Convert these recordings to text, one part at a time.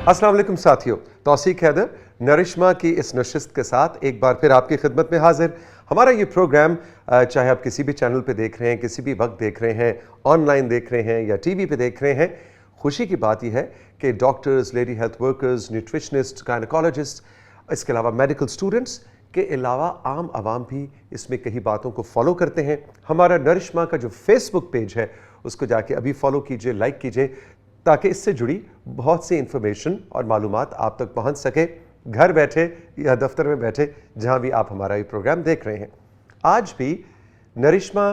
अस्सलाम वालेकुम साथियों, तौसीक हैदर नरिश्मा की इस नशिस्त के साथ एक बार फिर आपकी खिदमत में हाजिर। हमारा ये प्रोग्राम चाहे आप किसी भी चैनल पे देख रहे हैं, किसी भी वक्त देख रहे हैं, ऑनलाइन देख रहे हैं या टीवी पे देख रहे हैं, खुशी की बात यह है कि doctors, lady health workers, nutritionist, gynaecologist, इसके अलावा मेडिकल स्टूडेंट्स के अलावा आम आवाम भी इसमें कई बातों को फॉलो करते हैं। हमारा नरिश्मा का जो फेसबुक पेज है उसको जाके अभी फॉलो कीजिए, लाइक कीजिए, ताकि इससे जुड़ी बहुत सी इंफॉर्मेशन और मालूमात आप तक पहुंच सके, घर बैठे या दफ्तर में बैठे, जहां भी आप हमारा ये प्रोग्राम देख रहे हैं। आज भी नरिश्मा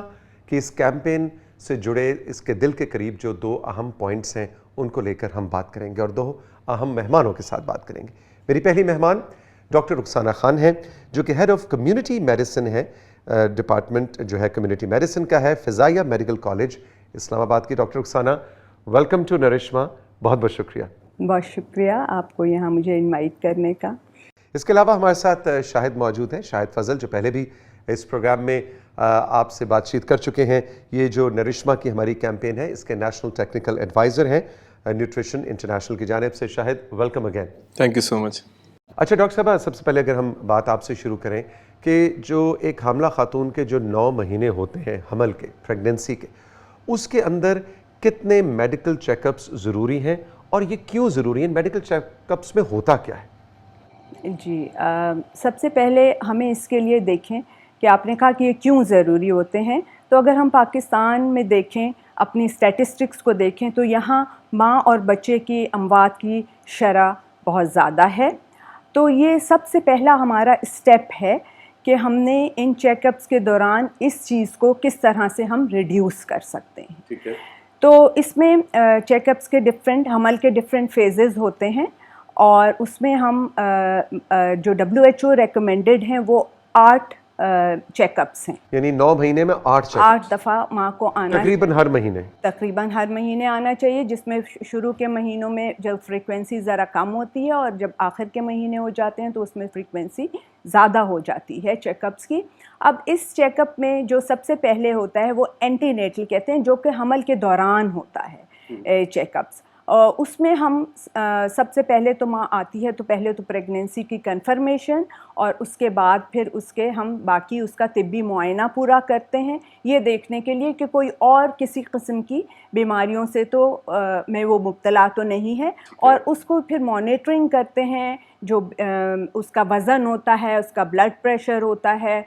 की इस कैंपेन से जुड़े इसके दिल के करीब जो दो अहम पॉइंट्स हैं उनको लेकर हम बात करेंगे और दो अहम मेहमानों के साथ बात करेंगे। मेरी पहली मेहमान डॉक्टर रुखसाना खान है, जो कि हेड ऑफ कम्युनिटी मेडिसिन है, डिपार्टमेंट जो है कम्युनिटी मेडिसिन का है, फ़िज़ाइया मेडिकल कॉलेज इस्लामाबाद की। डॉक्टर रुखसाना, वेलकम टू नरिश्मा, बहुत बहुत शुक्रिया। बहुत शुक्रिया आपको यहाँ मुझे इनवाइट करने का। इसके अलावा हमारे साथ शाहिद मौजूद हैं, शाहिद फजल, जो पहले भी इस प्रोग्राम में आपसे बातचीत कर चुके हैं। ये जो नरिश्मा की हमारी कैंपेन है इसके नेशनल टेक्निकल एडवाइज़र हैं न्यूट्रिशन इंटरनेशनल की जानिब से। Shahid, welcome again. Thank you so much. अच्छा डॉक्टर साहब, सबसे पहले अगर हम बात आपसे शुरू करें कि जो एक हामला खातून के जो 9 महीने होते हैं हमल के, प्रेगनेंसी के, उसके अंदर कितने मेडिकल चेकअप्स ज़रूरी हैं और ये क्यों ज़रूरी हैं? मेडिकल चेकअप्स में होता क्या है? जी, सबसे पहले हमें इसके लिए देखें कि आपने कहा कि ये क्यों ज़रूरी होते हैं। तो अगर हम पाकिस्तान में देखें, अपनी स्टैटिस्टिक्स को देखें, तो यहाँ माँ और बच्चे की अमवात की शरह बहुत ज़्यादा है। तो ये सबसे पहला हमारा स्टेप है कि हमने इन चेकअप्स के दौरान इस चीज़ को किस तरह से हम रिड्यूस कर सकते हैं। ठीक है। तो इसमें चेकअप्स के हमल के डिफरेंट फेजेस होते हैं और उसमें हम जो WHO रेकमेंडेड हैं वो 8 चेकअप्स हैं। यानी 9 महीने में 8 दफ़ा माँ को आना, तकरीबन हर महीने आना चाहिए, जिसमें शुरू के महीनों में जब फ्रीक्वेंसी ज़रा कम होती है और जब आखिर के महीने हो जाते हैं तो उसमें फ्रीक्वेंसी ज़्यादा हो जाती है चेकअप्स की। अब इस चेकअप में जो सबसे पहले होता है वो एंटीनेटल कहते हैं, जो कि हमल के दौरान होता है चेकअप्स। उसमें हम सबसे पहले तो माँ आती है तो पहले तो प्रेगनेंसी की कंफर्मेशन और उसके बाद फिर उसके हम बाकी उसका तिब्बी मुआयना पूरा करते हैं, ये देखने के लिए कि कोई और किसी किस्म की बीमारियों से तो में वो मुब्तला तो नहीं है। और उसको फिर मॉनिटरिंग करते हैं, जो उसका वज़न होता है, उसका ब्लड प्रेशर होता है,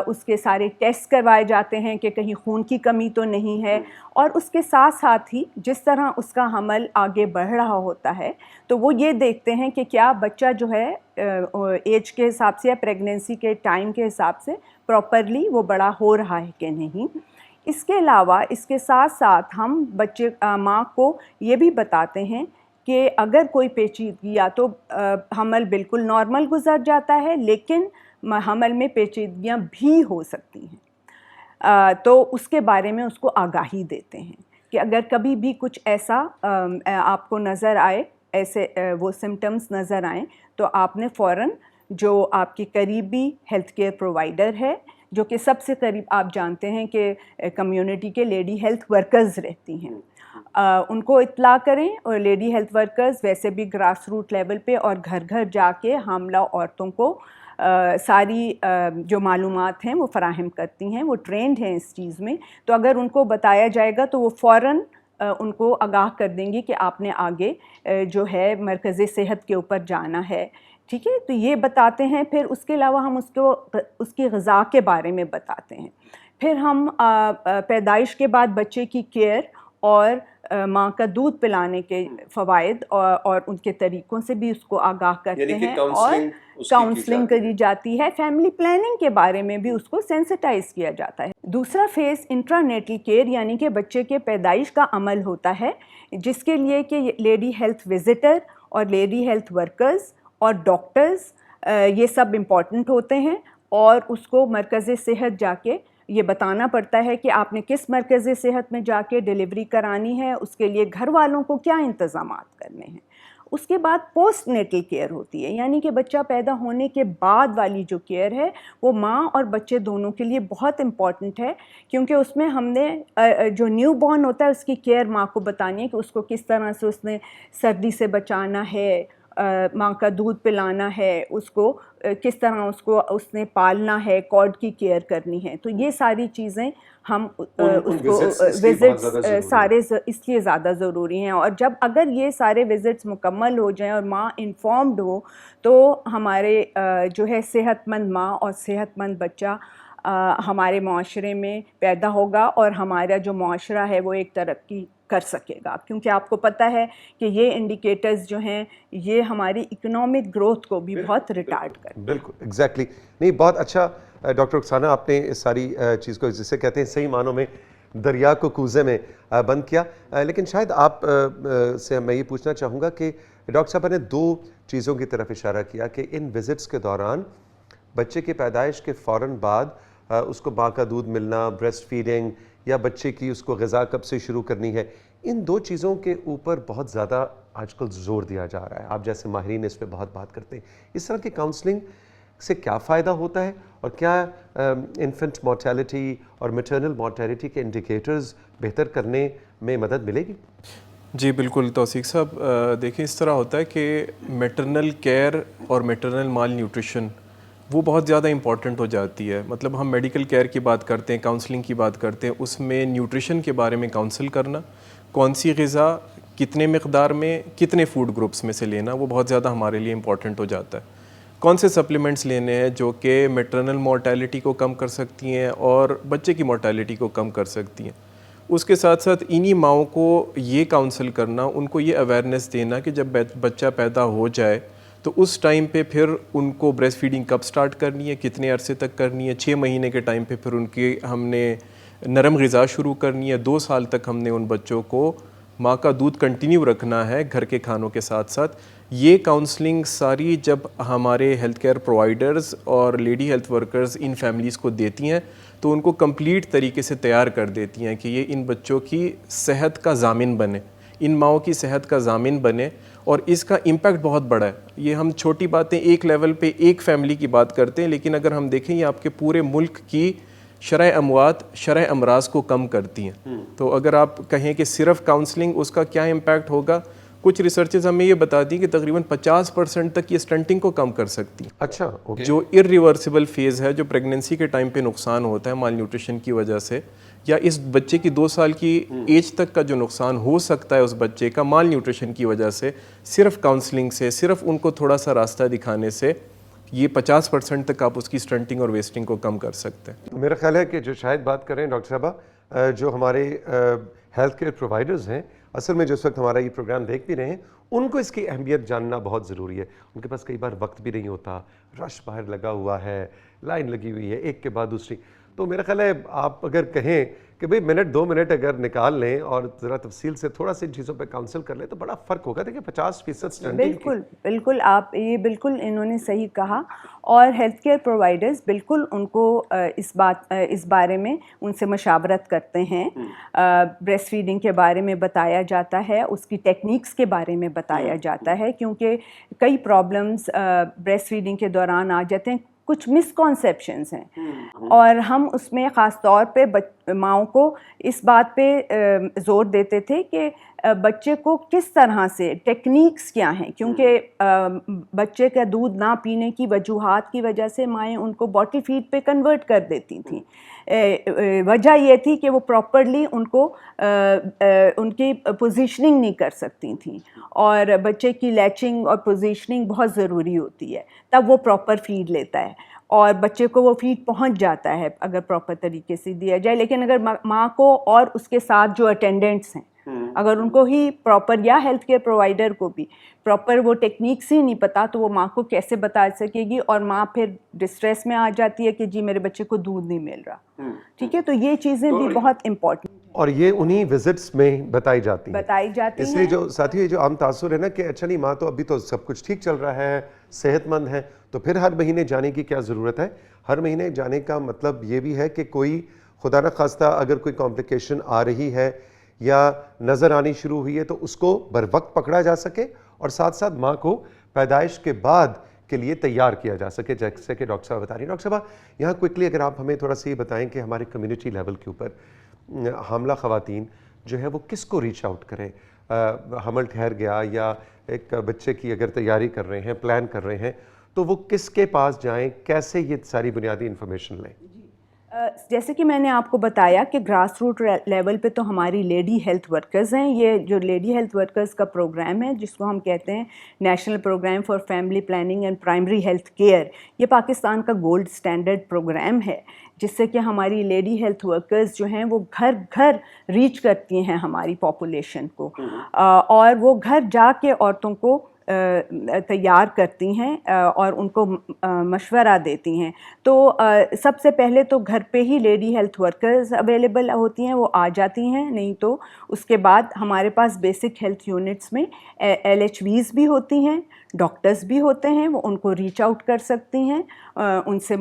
उसके सारे टेस्ट करवाए जाते हैं कि कहीं खून की कमी तो नहीं है। और उसके साथ साथ ही जिस तरह उसका हमल आगे बढ़ रहा होता है तो वो ये देखते हैं कि क्या बच्चा जो है एज के हिसाब से या प्रेगनेंसी के टाइम के हिसाब से प्रॉपरली वो बड़ा हो रहा है कि नहीं। इसके अलावा इसके साथ साथ हम माँ को ये भी बताते हैं कि अगर कोई पेचीदगी, या तो हमल बिल्कुल नॉर्मल गुजर जाता है लेकिन हमल में पेचीदगियाँ भी हो सकती हैं, तो उसके बारे में उसको आगाही देते हैं कि अगर कभी भी कुछ ऐसा आपको नज़र आए, ऐसे वो सिम्टम्स नज़र आएँ, तो आपने फ़ौरन जो आपकी करीबी हेल्थ केयर प्रोवाइडर है, जो कि सबसे करीब आप जानते हैं कि कम्युनिटी के लेडी हेल्थ वर्कर्स रहती हैं, उनको इत्तला करें। और लेडी हेल्थ वर्कर्स वैसे भी ग्रास रूट लेवल पे और घर घर जाके हामला औरतों को सारी जो मालूमात हैं वो फ़राहम करती हैं, वो ट्रेंड हैं इस चीज़ में। तो अगर उनको बताया जाएगा तो वो फ़ौरन उनको आगाह कर देंगी कि आपने आगे जो है मरकज़ सेहत के ऊपर जाना है। ठीक है, तो ये बताते हैं। फिर उसके अलावा हम उसकी ग़िज़ा के बारे में बताते हैं। फिर हम पैदाइश के बाद बच्चे की केयर और माँ का दूध पिलाने के फ़वाइद और उनके तरीक़ों से भी उसको आगाह करते हैं और काउंसलिंग करी जाती है। फैमिली प्लानिंग के बारे में भी उसको सेंसिटाइज़ किया जाता है। दूसरा फेज़ इंट्रानेटल केयर यानी कि बच्चे के पैदाइश का अमल होता है, जिसके लिए कि लेडी हेल्थ विज़िटर और लेडी हेल्थ वर्कर्स और डॉक्टर्स ये सब इम्पॉर्टेंट होते हैं और उसको मरकज़ सेहत जाके ये बताना पड़ता है कि आपने किस मरकज़ सेहत में जाके डिलीवरी करानी है, उसके लिए घर वालों को क्या इंतज़ामात करने हैं। उसके बाद पोस्ट नेटल केयर होती है, यानी कि बच्चा पैदा होने के बाद वाली जो केयर है वो माँ और बच्चे दोनों के लिए बहुत इम्पॉर्टेंट है, क्योंकि उसमें हमने जो न्यू बॉर्न होता है उसकी केयर माँ को बतानी है कि उसको किस तरह से उसने सर्दी से बचाना है, माँ का दूध पिलाना है, उसको किस तरह उसको उसने पालना है, कॉर्ड की केयर करनी है। तो ये सारी चीज़ें हम उसको विज़िट्स सारे इसलिए ज़्यादा ज़रूरी हैं। और जब अगर ये सारे विज़िट्स मुकम्मल हो जाएं और माँ इन्फॉर्म्ड हो तो हमारे जो है सेहतमंद माँ और सेहतमंद बच्चा हमारे माशरे में पैदा होगा और हमारा जो माशरा है वो एक तरक्की कर सकेगा, क्योंकि आपको पता है कि ये इंडिकेटर्स जो हैं ये हमारी इकोनॉमिक ग्रोथ को भी बहुत रिटार्ड करते हैं। बिल्कुल, एग्जैक्टली। नहीं, बहुत अच्छा डॉक्टर रुखसाना आपने इस सारी चीज़ को, जिसे कहते हैं सही मानों में दरिया को कूज़े में बंद किया। लेकिन शायद आप से मैं ये पूछना चाहूँगा कि डॉक्टर साहब ने दो चीज़ों की तरफ इशारा किया कि इन विज़िट्स के दौरान बच्चे की पैदाइश के फ़ौरन बाद उसको माँ का दूध मिलना, ब्रेस्ट फीडिंग, या बच्चे की उसको ग़िज़ा कब से शुरू करनी है, इन दो चीज़ों के ऊपर बहुत ज़्यादा आजकल ज़ोर दिया जा रहा है। आप जैसे माहिरीन इस पे बहुत बात करते हैं। इस तरह की काउंसलिंग से क्या फ़ायदा होता है और क्या इन्फेंट मोर्टेलिटी और मैटरनल मोर्टेलिटी के इंडिकेटर्स बेहतर करने में मदद मिलेगी? जी बिल्कुल तौसीक साहब, देखिए इस तरह होता है कि मैटरनल केयर और मैटरनल माल न्यूट्रिशन वो बहुत ज़्यादा इंपॉर्टेंट हो जाती है। मतलब हम मेडिकल केयर की बात करते हैं, काउंसलिंग की बात करते हैं, उसमें न्यूट्रिशन के बारे में काउंसल करना, कौन सी ग़िज़ा कितने मिक़दार में कितने फूड ग्रुप्स में से लेना, वो बहुत ज़्यादा हमारे लिए इंपॉर्टेंट हो जाता है। कौन से सप्लीमेंट्स लेने हैं जो कि मैटरनल मोर्टेलिटी को कम कर सकती हैं और बच्चे की मोर्टेलिटी को कम कर सकती हैं। उसके साथ साथ इन्हीं माओं को ये काउंसल करना, उनको ये अवेयरनेस देना कि जब बच्चा पैदा हो जाए तो उस टाइम पे फिर उनको ब्रेस्ट फीडिंग कब स्टार्ट करनी है, कितने अरसे तक करनी है, 6 महीने के टाइम पे फिर उनकी हमने नरम ग़िज़ा शुरू करनी है, 2 साल तक हमने उन बच्चों को माँ का दूध कंटिन्यू रखना है घर के खानों के साथ साथ। ये काउंसलिंग सारी जब हमारे हेल्थ केयर प्रोवाइडर्स और lady health workers in families को देती हैं तो उनको कंप्लीट तरीके से तैयार कर देती हैं कि ये इन बच्चों की सेहत का ज़ामिन बने, इन माओं की सेहत का ज़ामिन बने। और इसका इम्पैक्ट बहुत बड़ा है। ये हम छोटी बातें एक लेवल पे एक फैमिली की बात करते हैं, लेकिन अगर हम देखें ये आपके पूरे मुल्क की शरह अमवात, शरह अमराज को कम करती हैं। तो अगर आप कहें कि सिर्फ काउंसलिंग उसका क्या इम्पैक्ट होगा, कुछ रिसर्चेज हमें ये बताती कि तकरीबन 50% तक ये स्टंटिंग को कम कर सकती हैं। अच्छा, ओके। जो इरिवर्सिबल फेज़ है, जो प्रेगनेंसी के टाइम पे नुकसान होता है माल न्यूट्रिशन की वजह से, या इस बच्चे की 2 साल की एज तक का जो नुकसान हो सकता है उस बच्चे का माल न्यूट्रिशन की वजह से, सिर्फ काउंसलिंग से, सिर्फ उनको थोड़ा सा रास्ता दिखाने से ये 50% तक आप उसकी स्टंटिंग और वेस्टिंग को कम कर सकते हैं। तो मेरा ख्याल है कि जो शायद बात कर रहे हैं डॉक्टर साहबा, जो हमारे हेल्थ केयर प्रोवाइडर्स हैं, असल में जिस वक्त हमारा ये प्रोग्राम देख भी रहे हैं, उनको इसकी अहमियत जानना बहुत ज़रूरी है। उनके पास कई बार वक्त भी नहीं होता, रश बाहर लगा हुआ है, लाइन लगी हुई है एक के बाद दूसरी। तो मेरा ख्याल है आप अगर कहें कि भाई मिनट 2 मिनट अगर निकाल लें और ज़रा तफसील से थोड़ा सी इन चीज़ों पे काउंसिल कर लें तो बड़ा फ़र्क होगा। देखिए 50% स्टंटिंग। बिल्कुल बिल्कुल, आप ये बिल्कुल इन्होंने सही कहा। और हेल्थ केयर प्रोवाइडर्स बिल्कुल उनको इस बारे में उनसे मशावरत करते हैं। ब्रेस्ट फीडिंग के बारे में बताया जाता है, उसकी टेक्निक्स के बारे में बताया जाता है, क्योंकि कई प्रॉब्लम्स ब्रेस्ट फीडिंग के दौरान आ जाते हैं, कुछ मिसकॉन्सेप्शंस हैं। और हम उसमें ख़ास तौर पे माँओं को इस बात पे ज़ोर देते थे कि बच्चे को किस तरह से, टेक्निक्स क्या हैं, क्योंकि बच्चे का दूध ना पीने की वजूहात की वजह से माएँ उनको बॉटल फीड पे कन्वर्ट कर देती थी। वजह ये थी कि वो प्रॉपरली उनको उनकी पोजीशनिंग नहीं कर सकती थी, और बच्चे की लैचिंग और पोजीशनिंग बहुत ज़रूरी होती है, तब वो प्रॉपर फीड लेता है और बच्चे को वो फीड पहुंच जाता है अगर प्रॉपर तरीके से दिया जाए। लेकिन अगर माँ को और उसके साथ जो अटेंडेंट्स हैं, अगर उनको ही प्रॉपर, या हेल्थ केयर प्रोवाइडर को भी प्रॉपर वो टेक्निक्स ही नहीं पता, तो वो माँ को कैसे बता सकेगी, और माँ फिर डिस्ट्रेस में आ जाती है कि जी मेरे बच्चे को दूध नहीं मिल रहा। ठीक है, तो ये चीज़ें भी बहुत इम्पोर्टेंट और ये उन्हीं विजिट्स में बताई जाती हैं। इसलिए हैं। जो साथियों ये जो आम तासुर है ना कि अच्छा नहीं, माँ तो अभी तो सब कुछ ठीक चल रहा है, सेहतमंद है, तो फिर हर महीने जाने की क्या ज़रूरत है। हर महीने जाने का मतलब ये भी है कि कोई खुदा न खास्ता अगर कोई कॉम्प्लिकेशन आ रही है या नज़र आनी शुरू हुई है तो उसको बर वक्त पकड़ा जा सके اور ساتھ ساتھ ماں کو پیدائش کے بعد کے لیے تیار کیا جا سکے، جیسے کہ ڈاکٹر صاحب بتا رہی ہیں۔ ڈاکٹر صاحب یہاں کوئکلی اگر آپ ہمیں تھوڑا سا یہ بتائیں کہ ہمارے کمیونٹی لیول کے اوپر حاملہ خواتین جو ہے وہ کس کو ریچ آؤٹ کریں؟ حمل ٹھہر گیا یا ایک بچے کی اگر تیاری کر رہے ہیں، پلان کر رہے ہیں، تو وہ کس کے پاس جائیں، کیسے یہ ساری بنیادی انفارمیشن لیں؟ جیسے کہ میں نے آپ کو بتایا کہ گراس روٹ لیول پہ تو ہماری لیڈی ہیلتھ ورکرز ہیں۔ یہ جو لیڈی ہیلتھ ورکرز کا پروگرام ہے جس کو ہم کہتے ہیں national programme for family planning and primary health care, یہ پاکستان کا گولڈ سٹینڈرڈ پروگرام ہے جس سے کہ ہماری لیڈی ہیلتھ ورکرز جو ہیں وہ گھر گھر ریچ کرتی ہیں ہماری پاپولیشن کو، اور وہ گھر جا کے عورتوں کو تیار کرتی ہیں اور ان کو مشورہ دیتی ہیں۔ تو سب سے پہلے تو گھر پہ ہی لیڈی ہیلتھ ورکرز اویلیبل ہوتی ہیں، وہ آ جاتی ہیں، نہیں تو اس کے بعد ہمارے پاس بیسک ہیلتھ یونٹس میں LHVs بھی ہوتی ہیں، ڈاکٹرز بھی ہوتے ہیں، وہ ان کو ریچ آؤٹ کر سکتی ہیں، ان سے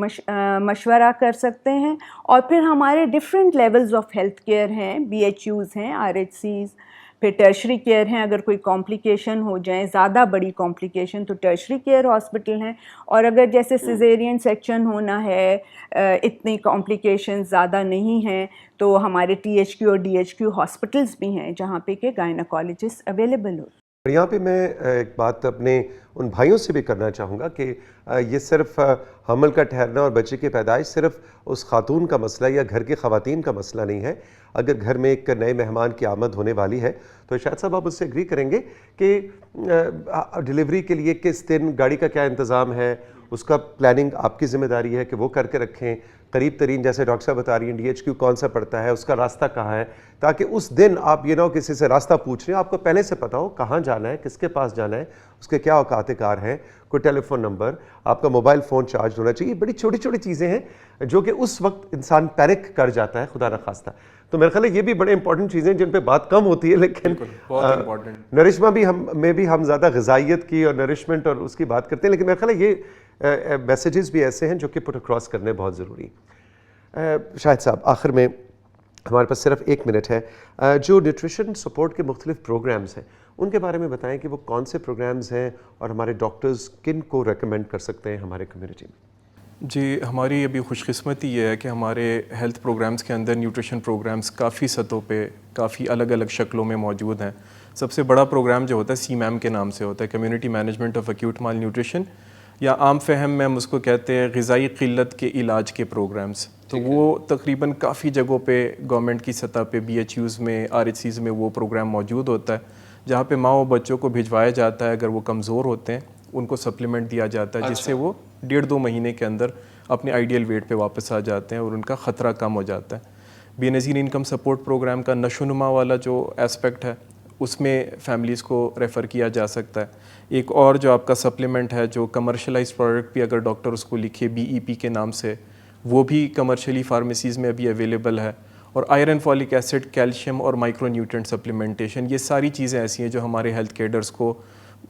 مشورہ کر سکتے ہیں۔ اور پھر ہمارے different levels of health care ہیں، BHUs ہیں، RHCs، پھر ٹرشری کیئر ہیں، اگر کوئی کمپلیکیشن ہو جائیں، زیادہ بڑی کمپلیکیشن تو ٹرشری کیئر ہاسپٹل ہیں، اور اگر جیسے سیزیرین سیکشن ہونا ہے، اتنی کمپلیکیشن زیادہ نہیں ہیں، تو ہمارے THQ اور DHQ ہاسپٹلز بھی ہیں جہاں پہ کہ گائناکالوجسٹ اویلیبل ہو۔ اور یہاں پہ میں ایک بات اپنے ان بھائیوں سے بھی کرنا چاہوں گا کہ یہ صرف حمل کا ٹھہرنا اور بچے کی پیدائش صرف اس خاتون کا مسئلہ یا گھر کی خواتین کا مسئلہ نہیں ہے۔ اگر گھر میں ایک نئے مہمان کی آمد ہونے والی ہے تو شاید صاحب آپ اس سے ایگری کریں گے کہ ڈیلیوری کے لیے کس دن گاڑی کا کیا انتظام ہے، اس کا پلاننگ آپ کی ذمہ داری ہے کہ وہ کر کے رکھیں۔ قریب ترین جیسے ڈاکٹر صاحب بتا رہی ہیں DHQ کون سا پڑتا ہے، اس کا راستہ کہاں ہے، تاکہ اس دن آپ یہ نہ ہو کسی سے راستہ پوچھ رہے ہیں، آپ کو پہلے سے پتا ہو کہاں جانا ہے، کس کے پاس جانا ہے، اس کے کیا اوقات کار ہیں، کوئی ٹیلی فون نمبر، آپ کا موبائل فون چارج ہونا چاہیے۔ بڑی چھوٹی چھوٹی چیزیں ہیں جو کہ اس وقت انسان پینک کر جاتا ہے خدا نخواستہ۔ تو میرے خیال ہے یہ بھی بڑے امپورٹنٹ چیزیں جن پہ بات کم ہوتی ہے، لیکن نرشما بھی ہم زیادہ غذائیت کی اور نرشمنٹ اور اس کی بات کرتے ہیں، لیکن میرے خیال ہے یہ میسیجز بھی ایسے ہیں جو کہ پٹ اکراس کرنے بہت ضروری ہیں۔ شاہد صاحب آخر میں ہمارے پاس صرف 1 منٹ ہے، جو نیوٹریشن سپورٹ کے مختلف پروگرامز ہیں ان کے بارے میں بتائیں کہ وہ کون سے پروگرامز ہیں اور ہمارے ڈاکٹرز کن کو ریکمینڈ کر سکتے ہیں ہمارے کمیونٹی میں؟ جی، ہماری ابھی خوش قسمتی یہ ہے کہ ہمارے ہیلتھ پروگرامز کے اندر نیوٹریشن پروگرامز کافی سطحوں پہ کافی الگ الگ شکلوں میں موجود ہیں۔ سب سے بڑا پروگرام جو ہوتا ہے CMAM کے نام سے ہوتا ہے، community management of acute mall nutrition, یا عام فہم میں ہم اس کو کہتے ہیں غذائی قلت کے علاج کے پروگرامز۔ تو وہ تقریباً کافی جگہوں پہ گورنمنٹ کی سطح پہ BHUs میں RHCs میں وہ پروگرام موجود ہوتا ہے، جہاں پہ ماں و بچوں کو بھجوایا جاتا ہے، اگر وہ کمزور ہوتے ہیں ان کو سپلیمنٹ دیا جاتا ہے، جس سے وہ 1.5-2 مہینے کے اندر اپنے آئیڈیل ویٹ پہ واپس آ جاتے ہیں اور ان کا خطرہ کم ہو جاتا ہے۔ بے نظیر انکم سپورٹ پروگرام کا نشو و نما والا جو اسپیکٹ ہے اس میں فیملیز کو ریفر کیا جا سکتا ہے۔ ایک اور جو آپ کا سپلیمنٹ ہے جو کمرشلائز پروڈکٹ بھی اگر ڈاکٹر اس کو لکھے BEP کے نام سے، وہ بھی کمرشلی فارمیسیز میں ابھی اویلیبل ہے۔ اور آئرن، فولک ایسڈ، کیلشیم اور مائکرو نیوٹرینٹ سپلیمنٹیشن، یہ ساری چیزیں ایسی ہیں جو ہمارے ہیلتھ کیڈرز کو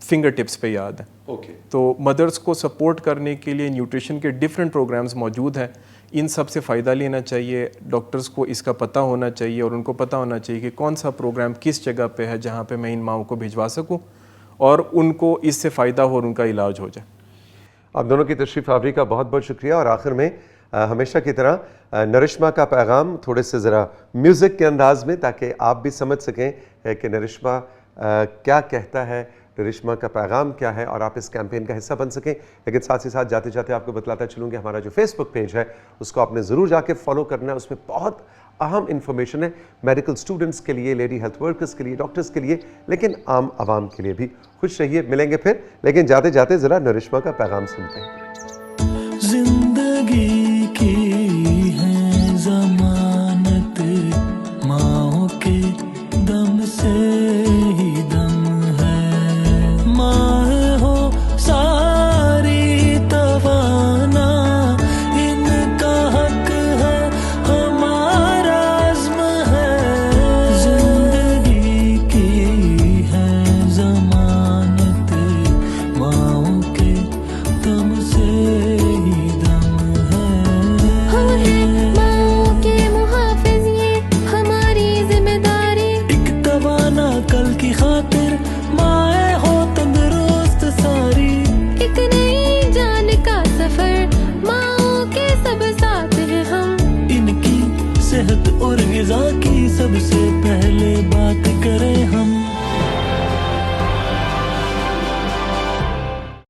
فنگر ٹپس پہ یاد ہیں۔ تو مدرز کو سپورٹ کرنے کے لیے نیوٹریشن کے ڈفرینٹ پروگرامز موجود ہیں، ان سب سے فائدہ لینا چاہیے۔ ڈاکٹرز کو اس کا پتہ ہونا چاہیے اور ان کو پتہ ہونا چاہیے کہ کون سا پروگرام کس جگہ پہ ہے جہاں پہ میں ان ماؤں کو بھجوا سکوں اور ان کو اس سے فائدہ ہو اور ان کا علاج ہو جائے۔ آپ دونوں کی تشریف آوری کا بہت بہت شکریہ، اور آخر میں ہمیشہ کی طرح نرشما کا پیغام تھوڑے سے ذرا میوزک کے انداز میں، تاکہ آپ بھی سمجھ سکیں کہ نرشما کیا کہتا ہے، نرشما کا پیغام کیا ہے، اور آپ اس کیمپین کا حصہ بن سکیں۔ لیکن ساتھ ہی ساتھ جاتے جاتے آپ کو بتلاتا چلوں کہ ہمارا جو فیس بک پیج ہے اس کو آپ نے ضرور جا کے فالو کرنا ہے، اس میں بہت اہم انفارمیشن ہے میڈیکل اسٹوڈنٹس کے لیے، لیڈی ہیلتھ ورکرز کے لیے، ڈاکٹرز کے لیے، لیکن عام عوام کے لیے بھی۔ خوش رہیے، ملیں گے پھر، لیکن جاتے جاتے ذرا نرشما کا پیغام سنتے ہیں۔ زندگی کی ہے ضمانت، ماں کے دم سے ہی دم ہے، ماں ہو ساری توانا، ان کا حق ہے ہمارا عزم ہے، زندگی کی ہے ضمانت، ماں کے دم سے ہی دم ہے، ماں کے محافظ یہ ہماری ذمہ داری، ایک توانائی پہلے